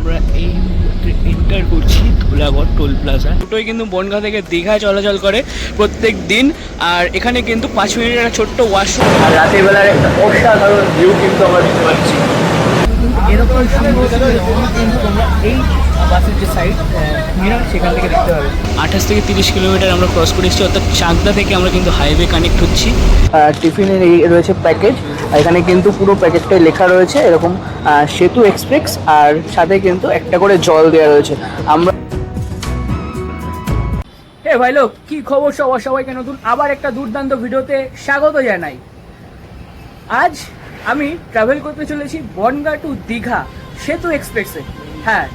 আমরা এই মুহূর্তে এন্টার করছি ধুলাগড় টোল প্লাজা। দুটোই কিন্তু বনগাঁ থেকে দীঘায় চলাচল করে প্রত্যেক দিন। আর এখানে কিন্তু 5 মিনিটের একটা ছোট্ট ওয়াশরুম আর রাতের বেলার একটা অসাধারণ ভিউ কিন্তু আমরা দেখতে পাচ্ছি। এরকম সুন্দর কিন্তু তোমরা এই বাসের যে সাইড মিরর সেখান থেকে দেখতে পাবে। 28 থেকে 30 কিলোমিটার আমরা ক্রস করে এসেছি, অর্থাৎ চাকদা থেকে আমরা কিন্তু হাইওয়ে কানেক্ট হচ্ছি। টিফিনের এই রয়েছে প্যাকেজ, এখানে কিন্তু পুরো প্যাকেজটাই লেখা রয়েছে এরকম সেতু এক্সপ্রেস, আর সাথে কিন্তু একটা করে জল দেওয়া রয়েছে। আমরা হে ভাই লোক, কি খবর সবাইকে নতুন আবার একটা দুর্দান্ত ভিডিওতে স্বাগত জানাই। আজ আমি ট্রাভেল করতে চলেছি বনগাঁ টু দীঘা সেতু এক্সপ্রেসে। হ্যাঁ,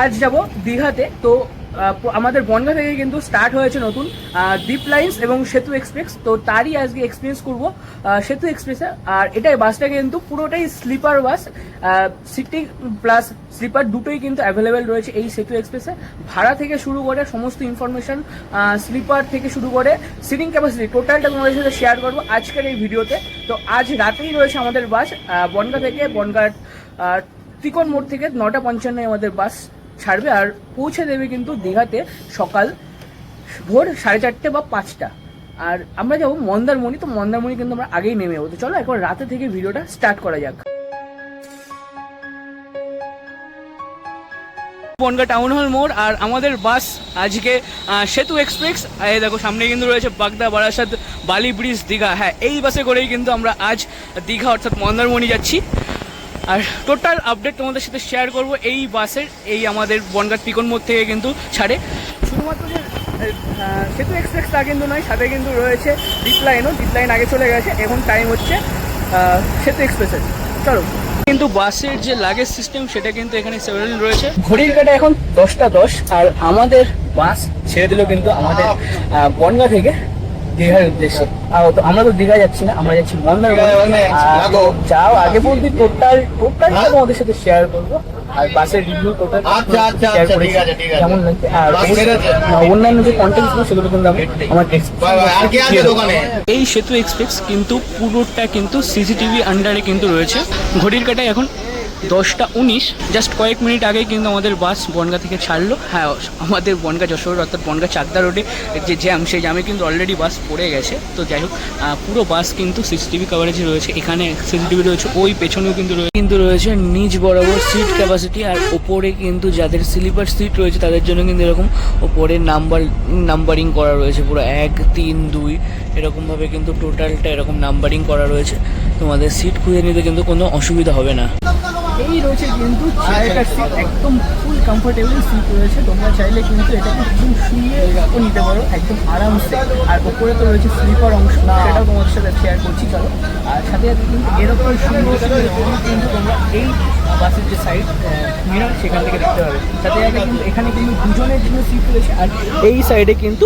আজ যাব দীঘাতে। তো আমাদের বনগাঁ থেকে কিন্তু স্টার্ট হয়েছে নতুন দ্বীপ লাইন্স এবং সেতু এক্সপ্রেস। তো তারই আজকে এক্সপিরিয়েন্স করব সেতু এক্সপ্রেসে। আর এটাই বাসটা কিন্তু পুরোটাই sleeper bus, seating plus sleeper দুটোই কিন্তু অ্যাভেলেবেল রয়েছে এই সেতু এক্সপ্রেসে। ভাড়া থেকে শুরু করে সমস্ত ইনফরমেশন, স্লিপার থেকে শুরু করে সিটিং ক্যাপাসিটি টোটালটা তোমাদের সাথে শেয়ার করবো আজকের এই ভিডিওতে। তো আজ রাতেই রয়েছে আমাদের বাস বনগাঁ থেকে। বনগাঁ ত্রিকোণ মোড় থেকে 9:55 আমাদের বাস ছাড়বে আর পৌঁছে দেবে কিন্তু দীঘাতে সকাল ভোর 4:30 বা 5টা। আর আমরা যাবো মন্দারমণি। তো মন্দারমণি কিন্তু আমরা আগেই নেমে যাবো। তো চলো একবার রাতে থেকে ভিডিওটা স্টার্ট করা যাক। বনগাঁ টাউন হল মোড় আর আমাদের বাস আজকে সেতু এক্সপ্রেস। এই দেখো সামনে কিন্তু রয়েছে বাগদা, বারাসাত, বালি ব্রিজ, দীঘা। হ্যাঁ, এই বাসে করেই কিন্তু আমরা আজ দীঘা অর্থাৎ মন্দারমণি যাচ্ছি। আর টোটাল আপডেট তোমাদের সাথে শেয়ার করব এই বাসের। এই আমাদের বনগাঁ ত্রিকোণ মোড় থেকে কিন্তু ছাড়ে। শুধুমাত্র যে সেতু এক্সপ্রেস তা কিন্তু নয়, সাথে কিন্তু রয়েছে দ্বীপ লাইনও। দ্বীপ লাইন আগে চলে গেছে, এখন টাইম হচ্ছে সেতু এক্সপ্রেসের। চলো, কিন্তু বাসের যে লাগেজ সিস্টেম সেটা কিন্তু এখানে সেভারেল রয়েছে। ঘড়ির কাটা এখন 10:10 আর আমাদের বাস ছেড়ে দিল কিন্তু আমাদের বনগাঁ থেকে দীঘার উদ্দেশ্যে। তো আমরা তো দীঘা যাচ্ছি না, আমরা যাচ্ছি মন্দারমণি। যাও আগে বলতে টোটাল তোমাদের সাথে শেয়ার করবো। আর বাসের রিভিউ টোটাল কেমন লাগছে আর অন্যান্য যে কন্টেন্ট ছিল সেগুলো কিন্তু আমি আমার এই সেতু এক্সপ্রেস কিন্তু পুরোটা কিন্তু সিসিটিভি আন্ডারে কিন্তু রয়েছে। ঘড়ির কাটায় এখন 10:19, জাস্ট কয়েক মিনিট আগেই কিন্তু আমাদের বাস বনগাঁ থেকে ছাড়লো। হ্যাঁ, আমাদের বনগাঁ যশোর অর্থাৎ বনগাঁ চাকদা রোডে যে জ্যাম, সেই জ্যামে কিন্তু অলরেডি বাস পড়ে গেছে। তো যাই হোক, পুরো বাস কিন্তু সিসিটিভি কভারেজ রয়েছে। এখানে সিসিটিভি রয়েছে, ওই পেছনেও কিন্তু রয়েছে নিচ বরাবর সিট ক্যাপাসিটি। আর ওপরে কিন্তু যাদের স্লিপার সিট রয়েছে তাদের জন্য কিন্তু এরকম ওপরে নাম্বারিং করা রয়েছে, পুরো 1, 3, 2 এরকমভাবে কিন্তু টোটালটা এরকম নাম্বারিং করা রয়েছে। তোমাদের সিট খুঁজে নিতে কিন্তু কোনো অসুবিধা হবে না। এই রয়েছে কিন্তু চেয়ারটার সিট, একদম ফুল কমফোর্টেবল সিট রয়েছে। তোমরা চাইলে কিন্তু এটাকে একদম শুয়ে নিতে পারো একদম আরামসে। আর ওপরে তো রয়েছে স্লিপার অংশ, সেটাও তোমাদের সাথে শেয়ার করছি। চলো, আর সাথে সাথে কিন্তু এরকম সুন্দর কিন্তু তোমরা এই বাসের যে সাইড মিরর সেখান থেকে দেখতে পাবে। সাথে সাথে কিন্তু এখানে কিন্তু দুজনের জন্য সিট রয়েছে আর এই সাইডে কিন্তু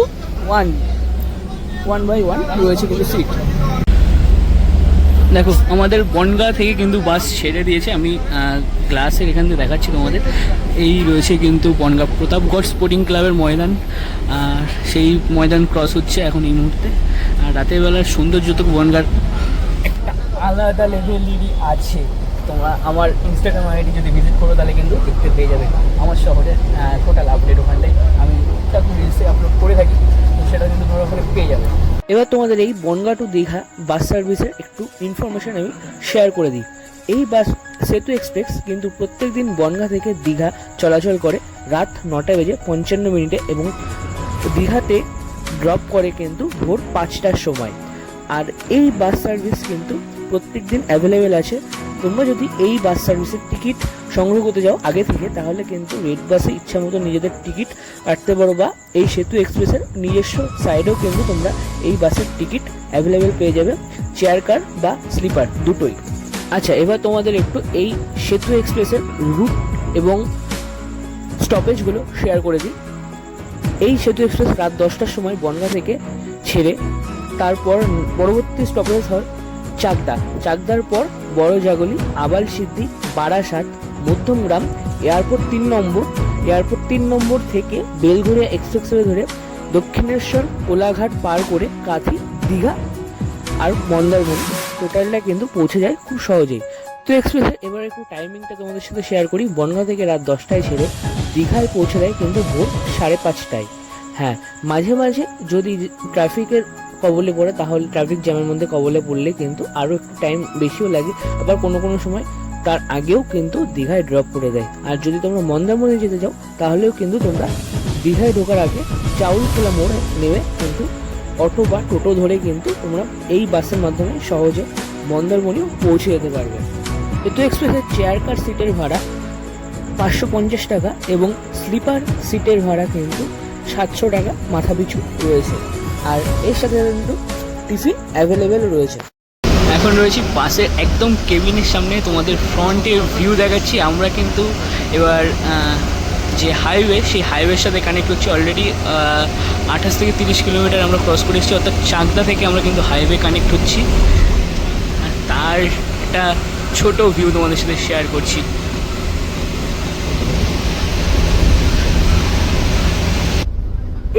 1 by 1 রয়েছে কিন্তু সিট। দেখো, আমাদের বনগাঁ থেকে কিন্তু বাস ছেড়ে দিয়েছে। আমি গ্লাসের এখান থেকে দেখাচ্ছি তোমাদের। এই রয়েছে কিন্তু বনগাঁ প্রতাপগড় স্পোর্টিং ক্লাবের ময়দান, আর সেই ময়দান ক্রস হচ্ছে এখন এই মুহূর্তে। আর রাতের বেলার সৌন্দর্য তো বনগাঁর একটা আলাদা লেভেলেরই আছে। তোমরা আমার ইনস্টাগ্রাম আইডি যদি ভিজিট করো তাহলে কিন্তু দেখতে পেয়ে যাবে আমার শহরের টোটাল আপডেট। ওখানটায় আমি টুকটাক রিলসে আপলোড করে থাকি, তো সেটা কিন্তু তোমরা ওখানে পেয়ে যাবে। এবার তোমাদের এই বনগাঁ টু দীঘা বাস সার্ভিসের একটু ইনফরমেশন আমি শেয়ার করে দিই। এই বাস সেতু এক্সপ্রেস কিন্তু প্রত্যেক দিন বনগাঁ থেকে দীঘা চলাচল করে রাত 9:55 এবং দীঘাতে ড্রপ করে কিন্তু ভোর 5টার সময়। আর এই বাস সার্ভিস কিন্তু প্রত্যেক দিন অ্যাভেলেবেল আছে। তোমরা যদি এই বাস সার্ভিসের টিকিট সংগ্রহ করতে যাও আগে থেকে, তাহলে কিন্তু রেড বাসে ইচ্ছা মতো নিজেদের টিকিট কাটতে পারো, বা এই সেতু এক্সপ্রেসের নিজস্ব সাইডেও কিন্তু তোমরা এই বাসের টিকিট অ্যাভেলেবেল পেয়ে যাবে, চেয়ার কার বা স্লিপার দুটোই। আচ্ছা, এবার তোমাদের একটু এই সেতু এক্সপ্রেসের রুট এবং স্টপেজগুলো শেয়ার করে দিই। এই সেতু এক্সপ্রেস রাত 10টার সময় বনগাঁ থেকে ছেড়ে তারপর পরবর্তী স্টপেজ হয় চাকদার পর বড় জাগলি, আবাল সিদ্ধি, বারাসাত, মধ্যমগ্রাম, এয়ারপোর্ট 3 নম্বর থেকে বেলঘরিয়া এক্সপ্রেসওয়ে ধরে দক্ষিণেশ্বর, কোলাঘাট পার করে কাঁথি, দীঘা আর মন্দারমণি টোটালটা কিন্তু পৌঁছে যায় খুব সহজেই। তো এক্সপ্রেসের এবার একটু টাইমিংটা তোমাদের সাথে শেয়ার করি। বনগাঁ থেকে রাত 10টায় ছেড়ে দীঘায় পৌঁছে দেয় কিন্তু ভোর 5:30টায়। হ্যাঁ, মাঝে মাঝে যদি ট্রাফিকের কবলে পড়ে তাহলে ট্রাফিক জ্যামের মধ্যে কবলে পড়লে কিন্তু আরও একটু টাইম বেশিও লাগে। আবার কোনো কোনো সময় তার আগেও কিন্তু দীঘায় ড্রপ করে দেয়। আর যদি তোমরা মন্দারমণি যেতে চাও তাহলেও কিন্তু তোমরা দীঘায় ঢোকার আগে চাউলখোলা মোড়ে নেমে কিন্তু অটো বা টোটো ধরে কিন্তু তোমরা এই বাসের মাধ্যমে সহজে মন্দারমণিও পৌঁছে যেতে পারবে। এতো এক্সপ্রেসের চেয়ার কার সিটের ভাড়া 550 টাকা এবং স্লিপার সিটের ভাড়া কিন্তু 700 টাকা মাথা পিছু রয়েছে। আর এর সাথে কিন্তু টিফিন অ্যাভেলেবেল রয়েছে। এখন রয়েছি বাসের একদম কেবিনের সামনে, তোমাদের ফ্রন্টের ভিউ দেখাচ্ছি। আমরা কিন্তু এবার যে হাইওয়ে, সেই হাইওয়ের সাথে কানেক্ট হচ্ছে। অলরেডি 28 থেকে 30 কিলোমিটার আমরা ক্রস করে এসেছি, অর্থাৎ চাকদা থেকে আমরা কিন্তু হাইওয়ে কানেক্ট হচ্ছি। আর তার একটা ছোট ভিউ তোমাদের সাথে শেয়ার করছি।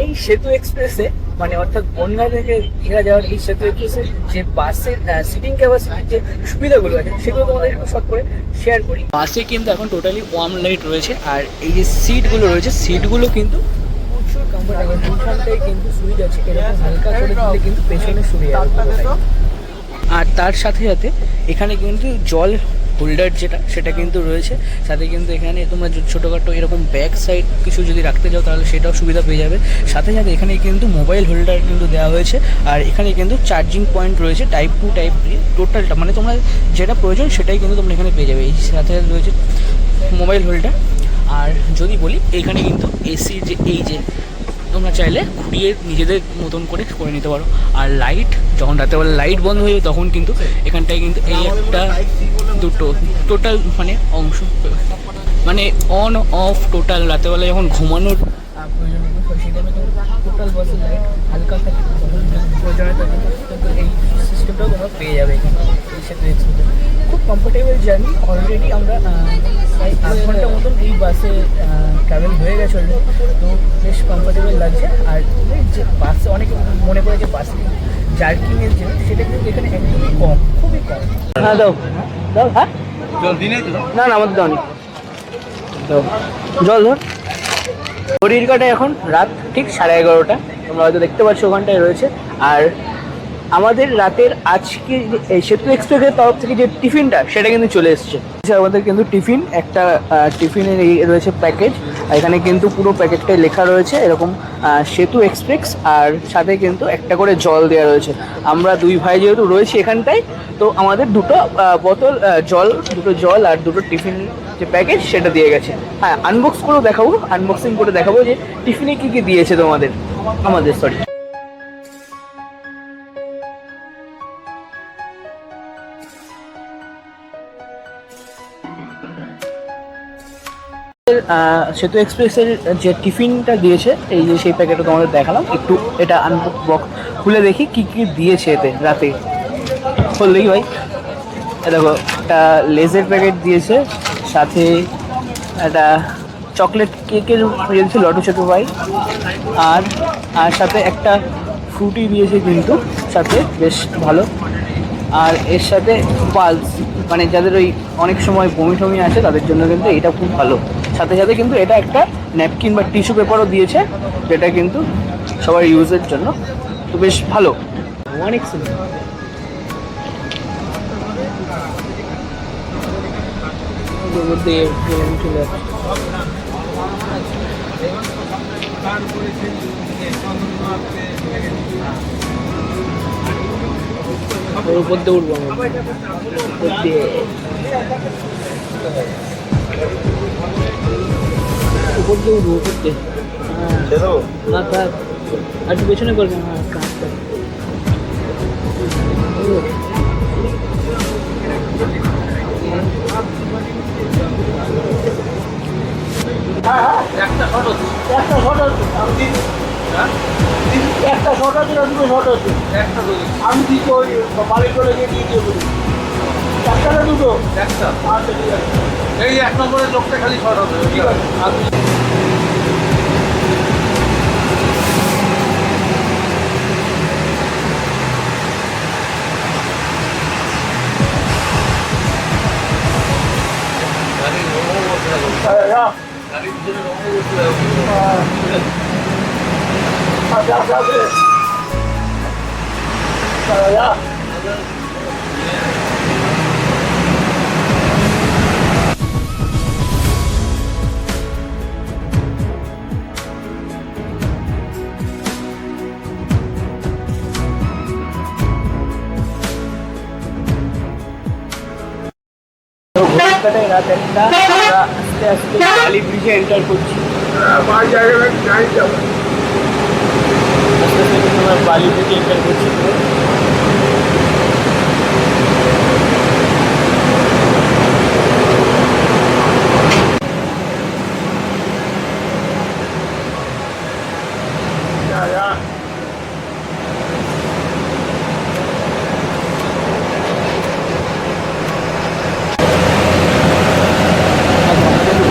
এই সেতু এক্সপ্রেসে মানে অর্থাৎ বনগাঁ থেকে দীঘা যাওয়ার এই সেতু এক্সপ্রেসের যে বাসের সিটিং ক্যাপাসিটির যে সুবিধাগুলো আছে সেগুলো তোমাদের একটু শর্ট করে শেয়ার করি। বাসে কিন্তু এখন টোটালি ওয়ার্ম লাইট রয়েছে। আর এই যে সিটগুলো রয়েছে, সিটগুলো কিন্তু প্রচুর কমফোর্টেবল। দুখানটাই কিন্তু সুইচ আছে, এরকম হালকা করে দিলে কিন্তু পেছনে শুয়ে যাবে। আর তার সাথে সাথে এখানে কিন্তু জল হোল্ডার সেটা কিন্তু রয়েছে। সাথে কিন্তু এখানে তোমরা ছোটোখাটো এরকম ব্যাক সাইড কিছু যদি রাখতে যাও তাহলে সেটাও সুবিধা পেয়ে যাবে। সাথে সাথে এখানে কিন্তু মোবাইল হোল্ডার কিন্তু দেওয়া হয়েছে। আর এখানে কিন্তু চার্জিং পয়েন্ট রয়েছে টাইপ 2 টাইপ 3 টোটালটা, মানে তোমরা যেটা প্রয়োজন সেটাই কিন্তু তোমরা এখানে পেয়ে যাবে। এই সাথে সাথে রয়েছে মোবাইল হোল্ডার। আর যদি বলি এখানে কিন্তু এসি যে এই যে তোমরা চাইলে ঘুরিয়ে নিজেদের মতন করে নিতে পারো। আর লাইট যখন রাতেবেলা লাইট বন্ধ হয়ে যাবে তখন কিন্তু এখানটায় কিন্তু এই একটা দুটো টোটাল মানে অংশ মানে অন অফ টোটাল রাতেবেলা যখন ঘুমানোর প্রয়োজন সেটা টোটাল বাসের লাইট হালকা থাকে, তখন প্রয়োজনীয়তা কিন্তু এই সিস্টেমটাও তোমরা পেয়ে যাবে এখানে এই সেতু এক্সপ্রেসে। খুব কমফোর্টেবল জার্নি। অলরেডি আমরা প্রায় 8 ঘন্টার মতন এই বাসে ট্রাভেল হয়ে গেছে অলরেডি, তো বেশ কমফোর্টেবল লাগছে। আর যে বাসে অনেকে মনে করে যে বাসে জার্কিংয়ের যে সেটা কিন্তু এখানে একদমই কম, খুবই কম। হ্যাঁ দাও দাও। হ্যাঁ জল দিনে না না আমাদের দাওনি, দাও জল ধর। ঘড়ির কাটায় এখন রাত ঠিক 11:30, তোমরা হয়তো দেখতে পাচ্ছ ওখানটায় রয়েছে। আর আমাদের রাতের আজকে এই সেতু এক্সপ্রেসের তরফ থেকে যে টিফিনটা সেটা কিন্তু চলে এসছে। আমাদের কিন্তু টিফিন একটা টিফিনের রয়েছে প্যাকেজ। এখানে কিন্তু পুরো প্যাকেটটাই লেখা রয়েছে এরকম সেতু এক্সপ্রেস, আর সাথে কিন্তু একটা করে জল দেওয়া রয়েছে। আমরা দুই ভাই যেহেতু রয়েছি এখানটায়, তো আমাদের দুটো বোতল জল আর দুটো টিফিন যে প্যাকেজ সেটা দিয়ে গেছে। হ্যাঁ, আনবক্সিং করে দেখাবো যে টিফিনে কী কী দিয়েছে আমাদের সরি। সেতু এক্সপ্রেসের যে টিফিনটা দিয়েছে এই যে সেই প্যাকেটটা তোমাদের দেখালাম। একটু এটা বক্স খুলে দেখি কি কি দিয়েছে এতে রাতে। খোল দেখি ভাই। দেখো একটা লেজের প্যাকেট দিয়েছে, সাথে একটা চকলেট কেকের দিয়েছে লটু ছোটু ভাই, আর সাথে একটা ফ্রুটি দিয়েছে কিন্তু সাথে, বেশ ভালো। আর এর সাথে পালস, মানে যাদের ওই অনেক সময় বমি টমি আসে তাদের জন্য কিন্তু এটা খুব ভালো। সাথে সাথে কিন্তু এটা একটা ন্যাপকিন বা টিস্যু পেপারও দিয়েছে, যেটা কিন্তু সবার ইউজের জন্য, তো বেশ ভালো। অনেক সুন্দর। উপর দিয়ে উঠবো উপর দিয়ে মাথা আর একটু পেছনে করবো। একটা শট হচ্ছে, একটা শট আছে না দুটো শট আছে? একটা আমি দিচ্ছি, ওই মালিক করে গিয়ে দিয়ে দিয়ে বলি একটা না দুটো? একটা। আচ্ছা ঠিক আছে, এই 1 নম্বরের লোকটা খালি শট হবে। ঠিক আছে। রাত একটা আমরা আস্তে আস্তে বালি ব্রিজে এন্টার করছি। আস্তে আস্তে আমরা বালি ব্রিজে এন্টার করছি।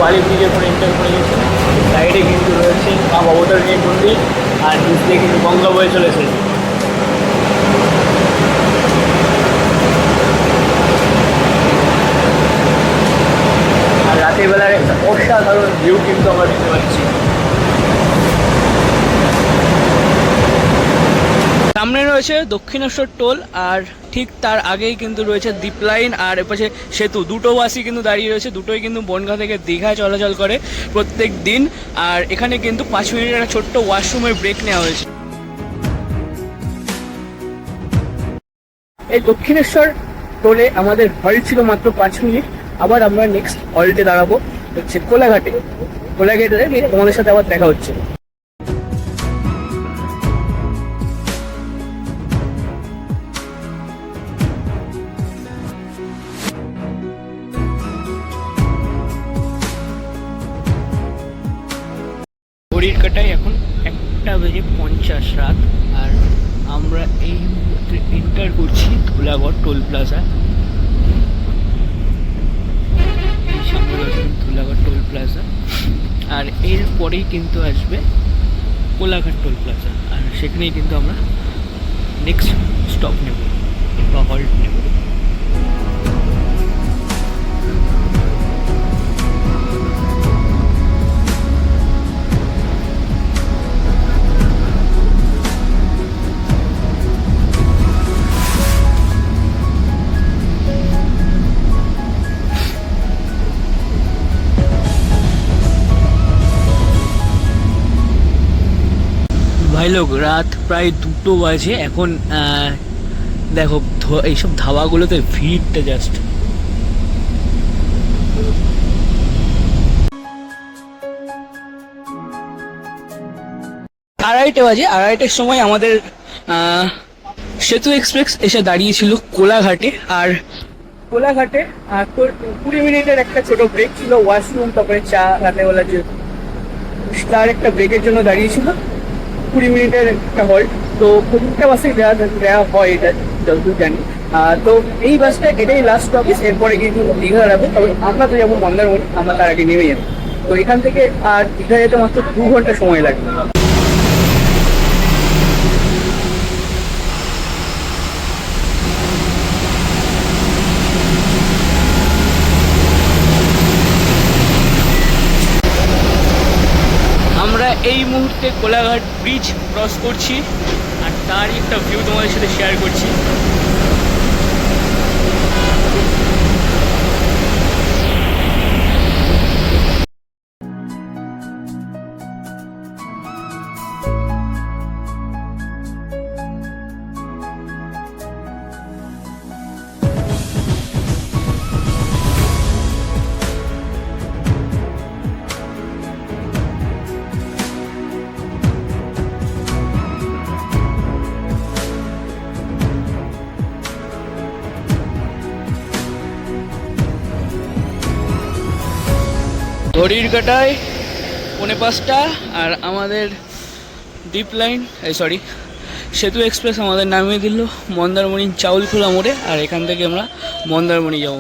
বালি ব্রিজের পরে এন্টার করে গেছে। সাইডে কিন্তু রয়েছে মা ভবতারিণী মন্দির আর নিচ দিয়ে কিন্তু গঙ্গা বয়ে চলেছে। আর রাতের বেলার একটা অসাধারণ ভিউ কিন্তু আমরা দেখতে পাচ্ছি। সামনে রয়েছে দক্ষিণেশ্বর টোল আর ঠিক তার আগেই কিন্তু রয়েছে দ্বীপ লাইন আর এপাশে সেতু। দুটো বাসই কিন্তু দাঁড়িয়ে রয়েছে, দুটোই কিন্তু বনগাঁ থেকে দীঘায় চলাচল করে প্রত্যেক দিন। আর এখানে কিন্তু 5 মিনিটের একটা ছোট্ট ওয়াশরুমের ব্রেক নেওয়া হয়েছে। এই দক্ষিণেশ্বর টোলে আমাদের হল্ট ছিল মাত্র 5 মিনিট। আবার আমরা নেক্সট হল্টে দাঁড়াবো হচ্ছে কোলাঘাটে। কোলাঘাটে তোমাদের সাথে আবার দেখা হচ্ছে। ঘড়ির কাটায় এখন 1:50 রাত আর আমরা এই মুহূর্তে এন্টার করছি ধুলাগড় টোল প্লাজা। এই সামনে রয়েছে ধুলাগড় টোল প্লাজা আর এরপরেই কিন্তু আসবে কোলাঘাট টোল প্লাজা। আর সেখানেই কিন্তু আমরা নেক্সট স্টপ নেব বা হল্ট নেব। ভাই লোক রাত প্রায় 2টো বাজে এখন। দেখো এইসব ধাবাগুলোতে ভিড়টা জাস্ট। আড়াইটে বাজে। আড়াইটের সময় আমাদের সেতু এক্সপ্রেস এসে দাঁড়িয়েছিল কোলাঘাটে। আর কোলাঘাটে 20 মিনিটের একটা ছোট ব্রেক ছিল, ওয়াশরুম তারপরে চা রাতেবেলা যে তার একটা ব্রেকের জন্য দাঁড়িয়েছিল। 20 মিনিটের একটা হল্ট। তো প্রত্যেকটা বাসে দেওয়া হয় এটা যতদূর জানি। তো এই বাসটা এটাই লাস্ট স্টপেজ। এরপরে কিন্তু দীঘা দাঁড়াবো। তবে আমরা তো যাবো মন্দারমণি, আমরা তার আগে নেমে যাবো। তো এখান থেকে আর দীঘা যেতে মাত্র 2 ঘন্টা সময় লাগবে। আমরা এই মুহূর্তে কোলাঘাট ব্রিজ ক্রস করছি আর তারই একটা ভিউ তোমাদের সাথে শেয়ার করছি। ঘড়ির কাটায় 5:45 আর আমাদের দ্বীপ লাইন সেতু এক্সপ্রেস আমাদের নামিয়ে দিল মন্দারমণি চাউলখোলা মোড়ে। আর এখান থেকে আমরা মন্দারমণি যাব।